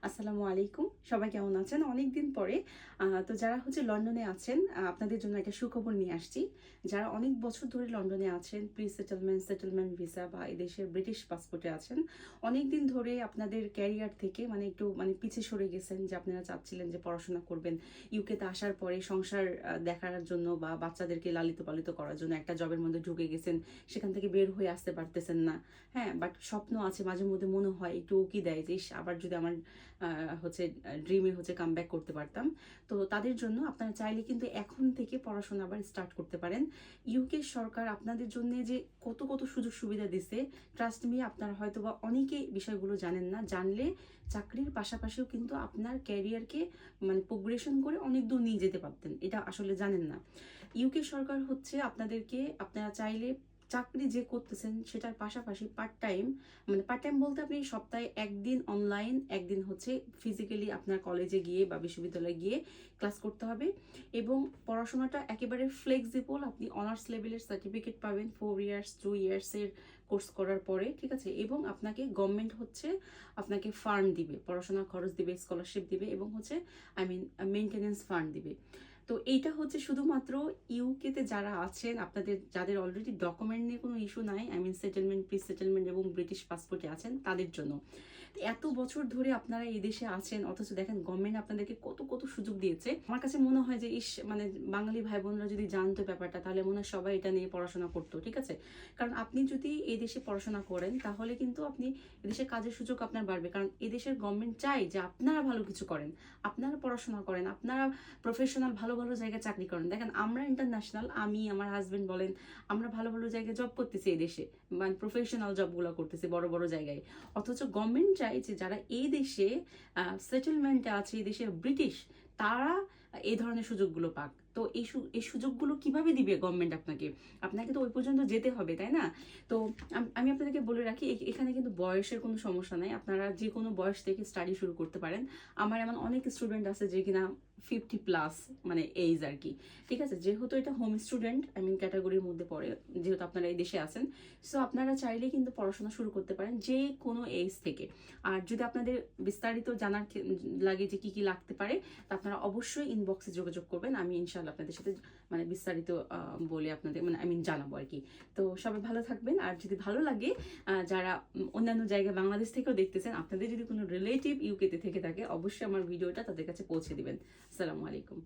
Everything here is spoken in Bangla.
আসসালামু আলাইকুম, সবাই কেমন আছেন? অনেকদিন পরে তো যারা লন্ডনে আছেন, আপনাদের জন্য একটা সুখবর নিয়ে আসছি। যারা অনেক বছর ধরে লন্ডনে আছেন, প্রি সেটেলমেন্ট, সেটেলমেন্ট ভিসা বা এদেশের ব্রিটিশ পাসপোর্টে আছেন, অনেক দিন ধরে আপনাদের ক্যারিয়ার থেকে একটু পিছিয়ে সরে গেছেন, যে আপনারা চাচ্ছিলেন যে পড়াশোনা করবেন, ইউকেতে আসার পরে সংসার দেখার জন্য বা বাচ্চাদেরকে লালিত পালিত করার জন্য একটা জবের মধ্যে ঢুকে গেছেন, সেখান থেকে বের হয়ে আসতে পারতেছেন না। হ্যাঁ, বাট স্বপ্ন আছে, মাঝে মধ্যে মনে হয়, একটু উকি দেয় যে আবার যদি আমার ড্রিমে কাম ব্যাক করতে পারতাম। তো তাদের জন্য আপনারা চাইলে কিন্তু এখন থেকে পড়াশোনা আবার স্টার্ট করতে পারেন। ইউকে সরকার আপনাদের জন্য যে কত কত সুযোগ সুবিধা দিছে, ট্রাস্ট মি, আপনারা হয়তো বা অনেকে বিষয়গুলো জানেন না। জানলে চাকরির পাশাপাশিও কিন্তু আপনার ক্যারিয়ারকে প্রোগ্রেশন করে অনেক দূর নিয়ে যেতে পারতেন, এটা আসলে জানেন না। ইউকে সরকার আপনাদেরকে, আপনারা চাইলে চাকরি যে করতেছেন সেটার পাশাপাশি পার্ট টাইম, পার্ট টাইম বলতে আপনি সপ্তাহে একদিন অনলাইন, একদিন ফিজিক্যালি আপনার কলেজে গিয়ে বা বিশ্ববিদ্যালয়ে গিয়ে ক্লাস করতে হবে। এবং পড়াশোনাটা একেবারে ফ্লেক্সিবল, আপনি অনার্স লেভেলের সার্টিফিকেট পাবেন 4 ইয়ার্স 2 ইয়ার্সের কোর্স করার পরে, ঠিক আছে। এবং আপনাকে গভর্নমেন্ট আপনাকে ফান্ড দিবে, পড়াশোনার খরচ দিবে, স্কলারশিপ দিবে, এবং মেনটেনেন্স ফান্ড দিবে। তো এইটা শুধুমাত্র ইউকেতে যারা আছেন, আপনাদের যাদের অলরেডি ডকুমেন্ট নিয়ে কোনো ইস্যু নাই, সেটেলমেন্ট, প্রি সেটেলমেন্ট এবং ব্রিটিশ পাসপোর্টে আছেন, তাদের জন্য। এত বছর ধরে আপনারা এই দেশে আছেন, অথচ দেখেন গভর্নমেন্ট আপনাদেরকে কত কত সুযোগ দিয়েছে। আমার কাছে মনে হয় যে বাঙালি ভাই বোনরা যদি জানতো ব্যাপারটা, তাহলে মনে হয় সবাই এটা নিয়ে পড়াশোনা করতো, ঠিক আছে। কারণ আপনি যদি এই দেশে পড়াশোনা করেন, তাহলে কিন্তু আপনি এদেশে কাজের সুযোগ আপনার বাড়বে। কারণ এদেশের গভর্নমেন্ট চাই যে আপনারা ভালো কিছু করেন, আপনারা পড়াশোনা করেন, আপনারা প্রফেশনাল ভালো ভালো জায়গায় চাকরি করেন। দেখেন আমরা ইন্টারন্যাশনাল, আমি, আমার হাজবেন্ড বলেন, আমরা ভালো ভালো জায়গায় জব করতেছি এই দেশে, প্রফেশনাল জবগুলো করতেছি বড় বড় জায়গায়। অথচ গভর্নমেন্ট চাই যে যারা এই দেশে সেটেলমেন্টে আছে, এই দেশের ব্রিটিশ, তারা এই ধরনের সুযোগগুলো পাক। তো এই সুযোগগুলো কিভাবে দিবে গভর্নমেন্ট আপনাকে? আপনাকে তো ওই পর্যন্ত যেতে হবে, তাই না? তো আমি আপনাদেরকে বলে রাখি, এখানে কিন্তু বয়সের কোনো সমস্যা নাই, আপনারা যে কোনো বয়স থেকে স্টাডি শুরু করতে পারেন। আমার এমন অনেক স্টুডেন্ট আছে যে কিনা 50+ এইজ আর কি, ঠিক আছে। যেহেতু এটা হোম স্টুডেন্ট ক্যাটাগরির মধ্যে পড়ে, যেহেতু আপনারা এই দেশে আছেন, সো আপনারা চাইলে কিন্তু পড়াশোনা শুরু করতে পারেন যে কোনো এজ থেকে। আর যদি আপনাদের বিস্তারিত জানার লাগে যে কি কি লাগতে পারে, তা আপনারা অবশ্যই ইনবক্সে যোগাযোগ করবেন। আমি ইনশাল্লাহ আপনাদের সাথে বিস্তারিত বলে আপনাদের জানাবো আর কি। তো সবাই ভালো থাকবেন। আর যদি ভালো লাগে, যারা অন্যান্য জায়গায় বাংলাদেশ থেকেও দেখতেছেন, আপনাদের যদি কোনো রিলেটিভ ইউকেতে থেকে থাকে, অবশ্যই আমার ভিডিওটা তাদের কাছে পৌঁছে দিবেন। আসসালামু আলাইকুম।